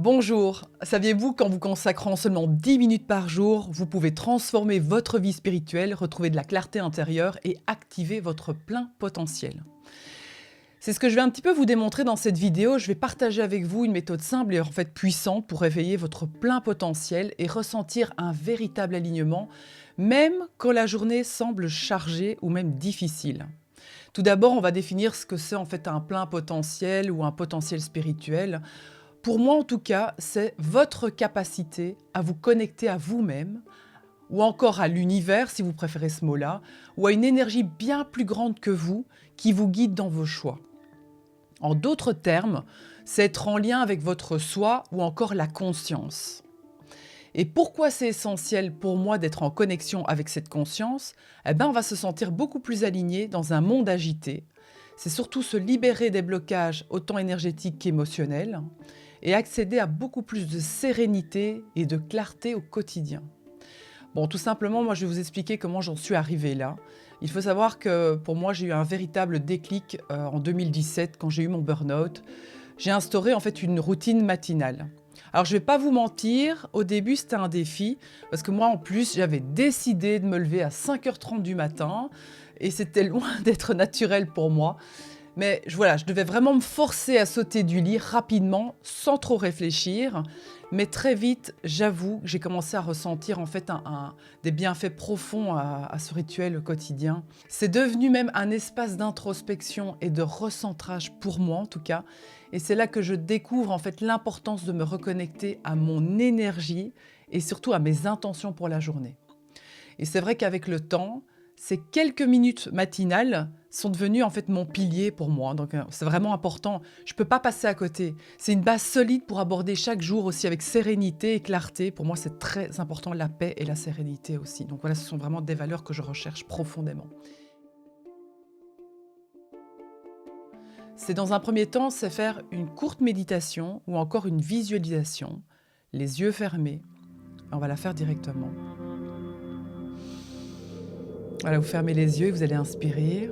Bonjour, saviez-vous qu'en vous consacrant seulement 10 minutes par jour, vous pouvez transformer votre vie spirituelle, retrouver de la clarté intérieure et activer votre plein potentiel? C'est ce que je vais un petit peu vous démontrer dans cette vidéo. Je vais partager avec vous une méthode simple et en fait puissante pour réveiller votre plein potentiel et ressentir un véritable alignement, même quand la journée semble chargée ou même difficile. Tout d'abord, on va définir ce que c'est en fait un plein potentiel ou un potentiel spirituel. Pour moi, en tout cas, c'est votre capacité à vous connecter à vous-même, ou encore à l'univers, si vous préférez ce mot-là, ou à une énergie bien plus grande que vous qui vous guide dans vos choix. En d'autres termes, c'est être en lien avec votre soi ou encore la conscience. Et pourquoi c'est essentiel pour moi d'être en connexion avec cette conscience? On va se sentir beaucoup plus aligné dans un monde agité. C'est surtout se libérer des blocages autant énergétiques qu'émotionnels et accéder à beaucoup plus de sérénité et de clarté au quotidien. Bon, tout simplement, moi je vais vous expliquer comment j'en suis arrivée là. Il faut savoir que pour moi j'ai eu un véritable déclic en 2017 quand j'ai eu mon burn-out. J'ai instauré en fait une routine matinale. Alors je vais pas vous mentir, au début c'était un défi parce que moi en plus j'avais décidé de me lever à 5h30 du matin et c'était loin d'être naturel pour moi. Mais voilà, je devais vraiment me forcer à sauter du lit rapidement, sans trop réfléchir. Mais très vite, j'avoue que j'ai commencé à ressentir en fait des bienfaits profonds à ce rituel quotidien. C'est devenu même un espace d'introspection et de recentrage pour moi en tout cas. Et c'est là que je découvre en fait l'importance de me reconnecter à mon énergie et surtout à mes intentions pour la journée. Et c'est vrai qu'avec le temps, ces quelques minutes matinales sont devenues en fait mon pilier pour moi. Donc c'est vraiment important. Je ne peux pas passer à côté. C'est une base solide pour aborder chaque jour aussi avec sérénité et clarté. Pour moi, c'est très important, la paix et la sérénité aussi. Donc voilà, ce sont vraiment des valeurs que je recherche profondément. C'est dans un premier temps, c'est faire une courte méditation ou encore une visualisation, les yeux fermés. On va la faire directement. Voilà, vous fermez les yeux et vous allez inspirer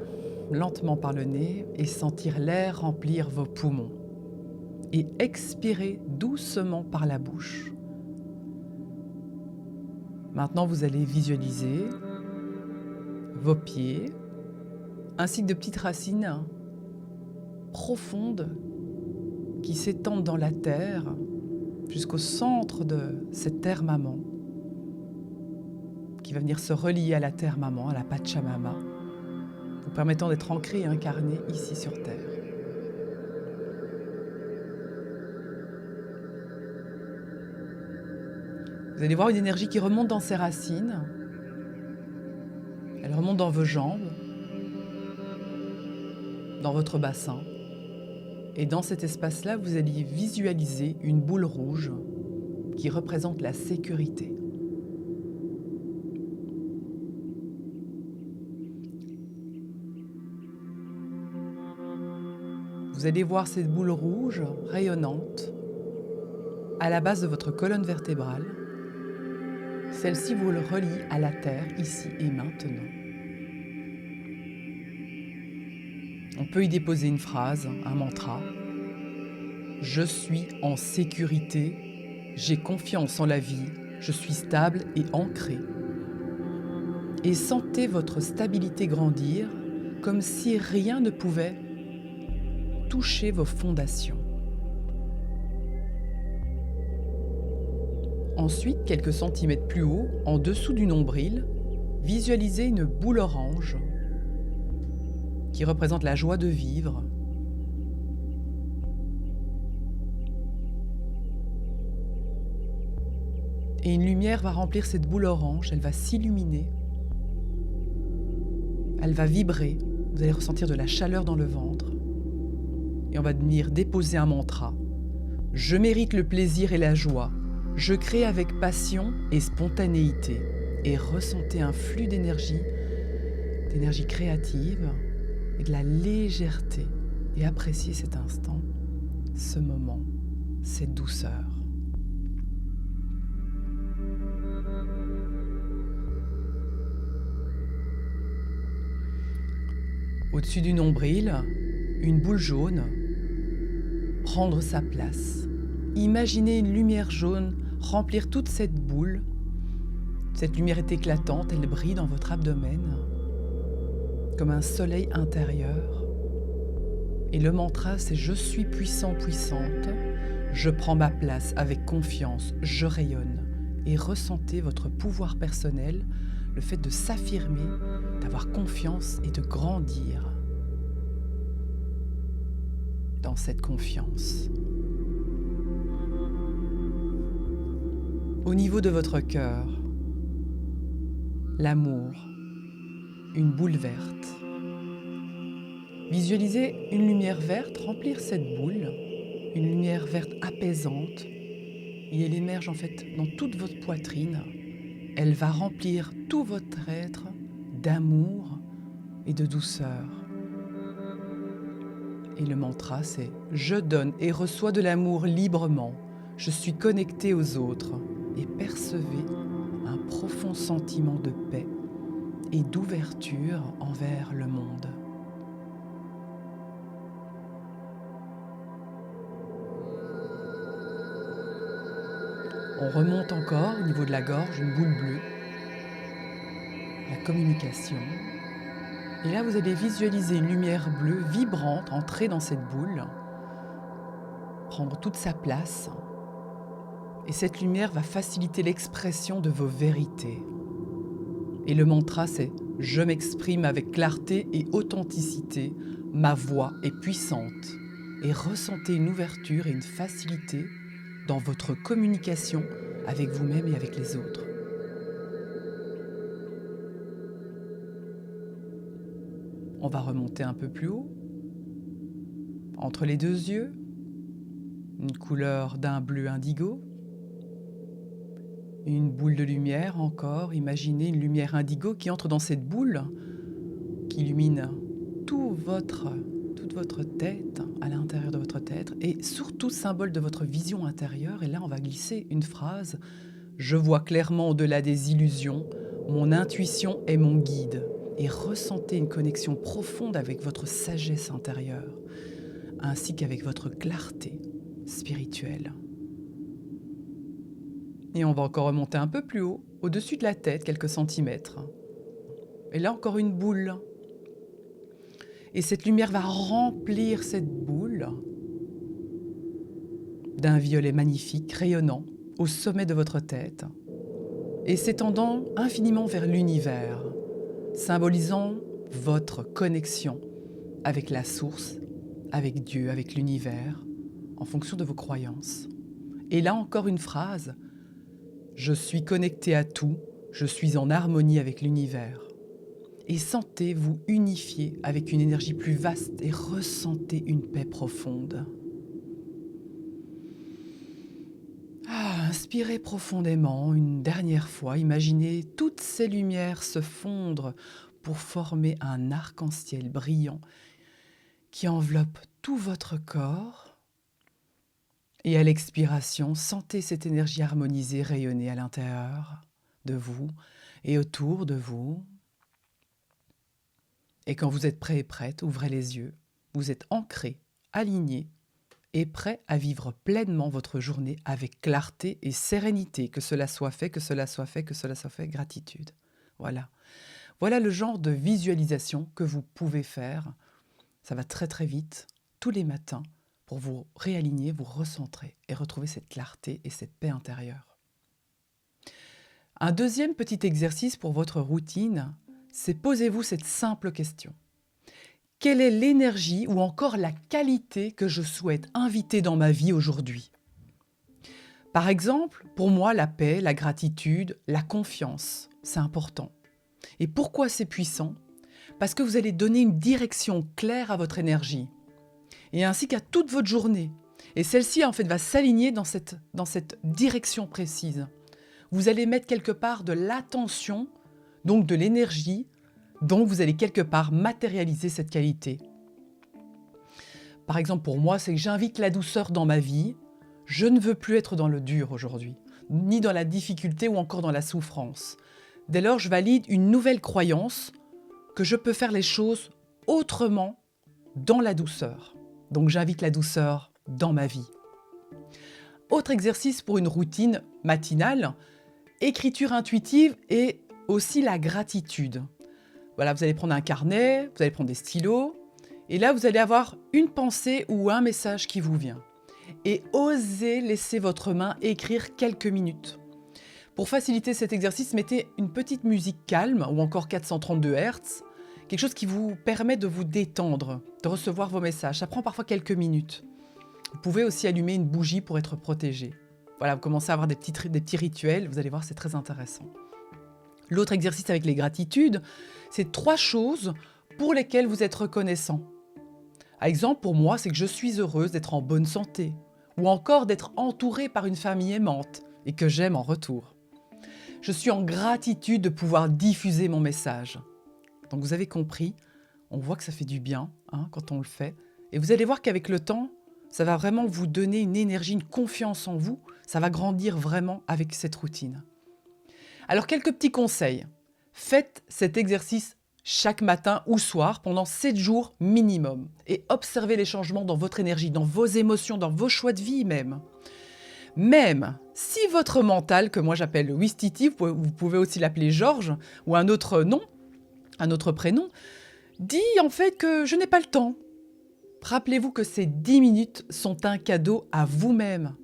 lentement par le nez et sentir l'air remplir vos poumons. Et expirer doucement par la bouche. Maintenant, vous allez visualiser vos pieds ainsi que de petites racines profondes qui s'étendent dans la terre jusqu'au centre de cette terre maman qui va venir se relier à la terre maman, à la Pachamama, vous permettant d'être ancré et incarné ici sur Terre. Vous allez voir une énergie qui remonte dans ses racines. Elle remonte dans vos jambes, dans votre bassin. Et dans cet espace-là, vous allez visualiser une boule rouge qui représente la sécurité. Vous allez voir cette boule rouge rayonnante à la base de votre colonne vertébrale. Celle-ci vous le relie à la terre, ici et maintenant. On peut y déposer une phrase, un mantra. Je suis en sécurité, j'ai confiance en la vie, je suis stable et ancré. Et sentez votre stabilité grandir comme si rien ne pouvait toucher vos fondations. Ensuite, quelques centimètres plus haut, en dessous du nombril, visualisez une boule orange qui représente la joie de vivre. Et une lumière va remplir cette boule orange, elle va s'illuminer, elle va vibrer, vous allez ressentir de la chaleur dans le ventre. Et on va venir déposer un mantra. Je mérite le plaisir et la joie. Je crée avec passion et spontanéité. Et ressentez un flux d'énergie créative et de la légèreté. Et appréciez cet instant, ce moment, cette douceur. Au-dessus du nombril, une boule jaune, prendre sa place, imaginez une lumière jaune remplir toute cette boule. Cette lumière est éclatante, elle brille dans votre abdomen, comme un soleil intérieur. Et le mantra, c'est « Je suis puissant, puissante ». Je prends ma place avec confiance, je rayonne. Et ressentez votre pouvoir personnel, le fait de s'affirmer, d'avoir confiance et de grandir dans cette confiance. Au niveau de votre cœur, l'amour, une boule verte. Visualisez une lumière verte remplir cette boule, une lumière verte apaisante, et elle émerge en fait dans toute votre poitrine. Elle va remplir tout votre être d'amour et de douceur. Et le mantra, c'est « Je donne et reçois de l'amour librement. Je suis connecté aux autres. » Et percevez un profond sentiment de paix et d'ouverture envers le monde. On remonte encore au niveau de la gorge, une boule bleue, la communication. Et là, vous allez visualiser une lumière bleue vibrante entrer dans cette boule, prendre toute sa place. Et cette lumière va faciliter l'expression de vos vérités. Et le mantra, c'est « Je m'exprime avec clarté et authenticité, ma voix est puissante ». Et ressentez une ouverture et une facilité dans votre communication avec vous-même et avec les autres. On va remonter un peu plus haut, entre les deux yeux, une couleur d'un bleu indigo, une boule de lumière encore, imaginez une lumière indigo qui entre dans cette boule, qui illumine toute votre tête, à l'intérieur de votre tête, et surtout symbole de votre vision intérieure. Et là, on va glisser une phrase « Je vois clairement au-delà des illusions, mon intuition est mon guide ». Et ressentez une connexion profonde avec votre sagesse intérieure, ainsi qu'avec votre clarté spirituelle. Et on va encore remonter un peu plus haut, au-dessus de la tête, quelques centimètres. Et là, encore une boule. Et cette lumière va remplir cette boule d'un violet magnifique, rayonnant, au sommet de votre tête, et s'étendant infiniment vers l'univers, symbolisant votre connexion avec la source, avec Dieu, avec l'univers, en fonction de vos croyances. Et là encore une phrase, « Je suis connecté à tout, je suis en harmonie avec l'univers ». Et sentez-vous unifié avec une énergie plus vaste et ressentez une paix profonde. Inspirez profondément une dernière fois, imaginez toutes ces lumières se fondre pour former un arc-en-ciel brillant qui enveloppe tout votre corps. Et à l'expiration, sentez cette énergie harmonisée rayonner à l'intérieur de vous et autour de vous. Et quand vous êtes prêt et prête, ouvrez les yeux. Vous êtes ancré, aligné et prêt à vivre pleinement votre journée avec clarté et sérénité. Que cela soit fait, que cela soit fait, que cela soit fait, gratitude. Voilà. Voilà le genre de visualisation que vous pouvez faire. Ça va très très vite, tous les matins, pour vous réaligner, vous recentrer et retrouver cette clarté et cette paix intérieure. Un deuxième petit exercice pour votre routine, c'est posez-vous cette simple question. Quelle est l'énergie ou encore la qualité que je souhaite inviter dans ma vie aujourd'hui? Par exemple, pour moi, la paix, la gratitude, la confiance, c'est important. Et pourquoi c'est puissant? Parce que vous allez donner une direction claire à votre énergie, et ainsi qu'à toute votre journée. Et celle-ci, en fait, va s'aligner dans cette direction précise. Vous allez mettre quelque part de l'attention, donc de l'énergie, donc vous allez quelque part matérialiser cette qualité. Par exemple, pour moi, c'est que j'invite la douceur dans ma vie. Je ne veux plus être dans le dur aujourd'hui, ni dans la difficulté ou encore dans la souffrance. Dès lors, je valide une nouvelle croyance que je peux faire les choses autrement dans la douceur. Donc j'invite la douceur dans ma vie. Autre exercice pour une routine matinale, écriture intuitive et aussi la gratitude. Voilà, vous allez prendre un carnet, vous allez prendre des stylos, et là vous allez avoir une pensée ou un message qui vous vient. Et osez laisser votre main écrire quelques minutes. Pour faciliter cet exercice, mettez une petite musique calme ou encore 432 Hz, quelque chose qui vous permet de vous détendre, de recevoir vos messages. Ça prend parfois quelques minutes. Vous pouvez aussi allumer une bougie pour être protégé. Voilà, vous commencez à avoir des petits rituels, vous allez voir, c'est très intéressant. L'autre exercice avec les gratitudes, c'est 3 choses pour lesquelles vous êtes reconnaissant. Par exemple, pour moi, c'est que je suis heureuse d'être en bonne santé, ou encore d'être entourée par une famille aimante et que j'aime en retour. Je suis en gratitude de pouvoir diffuser mon message. Donc vous avez compris, on voit que ça fait du bien quand on le fait. Et vous allez voir qu'avec le temps, ça va vraiment vous donner une énergie, une confiance en vous. Ça va grandir vraiment avec cette routine. Alors quelques petits conseils. Faites cet exercice chaque matin ou soir pendant 7 jours minimum. Et observez les changements dans votre énergie, dans vos émotions, dans vos choix de vie même. Même si votre mental, que moi j'appelle Ouistiti, vous pouvez aussi l'appeler Georges, ou un autre nom, un autre prénom, dit en fait que je n'ai pas le temps. Rappelez-vous que ces 10 minutes sont un cadeau à vous-même.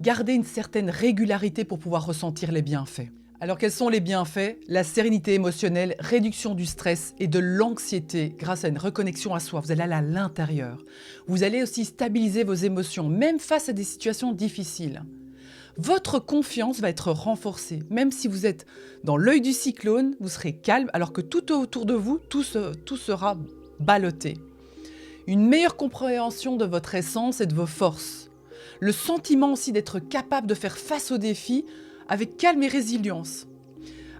Gardez une certaine régularité pour pouvoir ressentir les bienfaits. Alors quels sont les bienfaits? La sérénité émotionnelle, réduction du stress et de l'anxiété grâce à une reconnexion à soi. Vous allez aller à l'intérieur. Vous allez aussi stabiliser vos émotions, même face à des situations difficiles. Votre confiance va être renforcée. Même si vous êtes dans l'œil du cyclone, vous serez calme alors que tout autour de vous, tout sera ballotté. Une meilleure compréhension de votre essence et de vos forces. Le sentiment aussi d'être capable de faire face aux défis avec calme et résilience.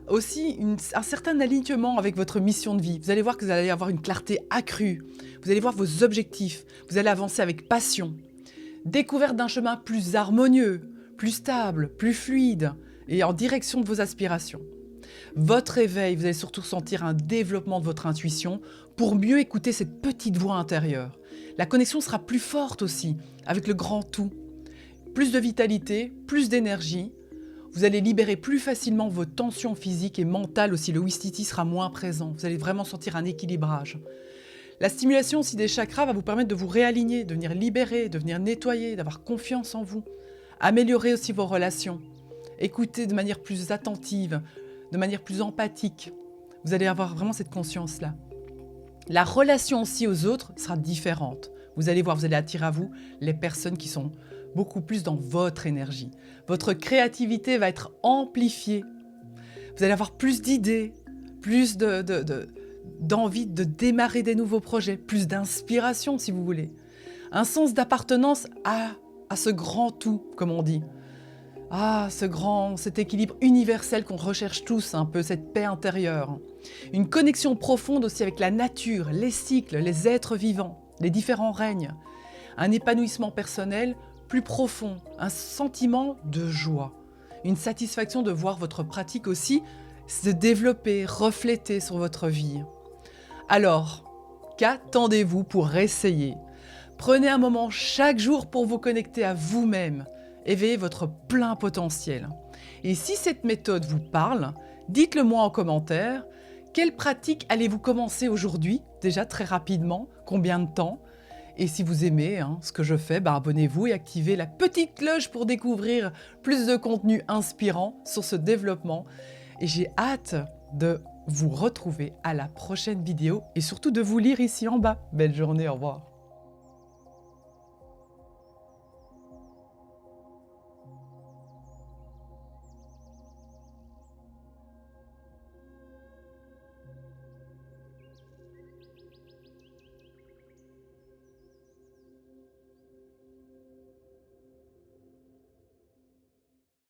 Aussi, un certain alignement avec votre mission de vie. Vous allez voir que vous allez avoir une clarté accrue. Vous allez voir vos objectifs. Vous allez avancer avec passion. Découverte d'un chemin plus harmonieux, plus stable, plus fluide et en direction de vos aspirations. Votre éveil, vous allez surtout sentir un développement de votre intuition pour mieux écouter cette petite voix intérieure. La connexion sera plus forte aussi avec le grand tout. Plus de vitalité, plus d'énergie. Vous allez libérer plus facilement vos tensions physiques et mentales aussi. Le Ouistiti sera moins présent. Vous allez vraiment sentir un équilibrage. La stimulation aussi des chakras va vous permettre de vous réaligner, de venir libérer, de venir nettoyer, d'avoir confiance en vous. Améliorer aussi vos relations. Écouter de manière plus attentive, de manière plus empathique. Vous allez avoir vraiment cette conscience-là. La relation aussi aux autres sera différente. Vous allez voir, vous allez attirer à vous les personnes qui sont beaucoup plus dans votre énergie. Votre créativité va être amplifiée. Vous allez avoir plus d'idées, plus d'envie de démarrer des nouveaux projets, plus d'inspiration si vous voulez. Un sens d'appartenance à ce grand tout, comme on dit. Cet équilibre universel qu'on recherche tous, un peu cette paix intérieure. Une connexion profonde aussi avec la nature, les cycles, les êtres vivants, les différents règnes. Un épanouissement personnel plus profond, un sentiment de joie. Une satisfaction de voir votre pratique aussi se développer, refléter sur votre vie. Alors, qu'attendez-vous pour essayer? Prenez un moment chaque jour pour vous connecter à vous-même. Éveillez votre plein potentiel. Et si cette méthode vous parle, dites-le moi en commentaire. Quelle pratique allez-vous commencer aujourd'hui? Déjà très rapidement, combien de temps? Et si vous aimez ce que je fais, abonnez-vous et activez la petite cloche pour découvrir plus de contenu inspirant sur ce développement. Et j'ai hâte de vous retrouver à la prochaine vidéo et surtout de vous lire ici en bas. Belle journée, au revoir.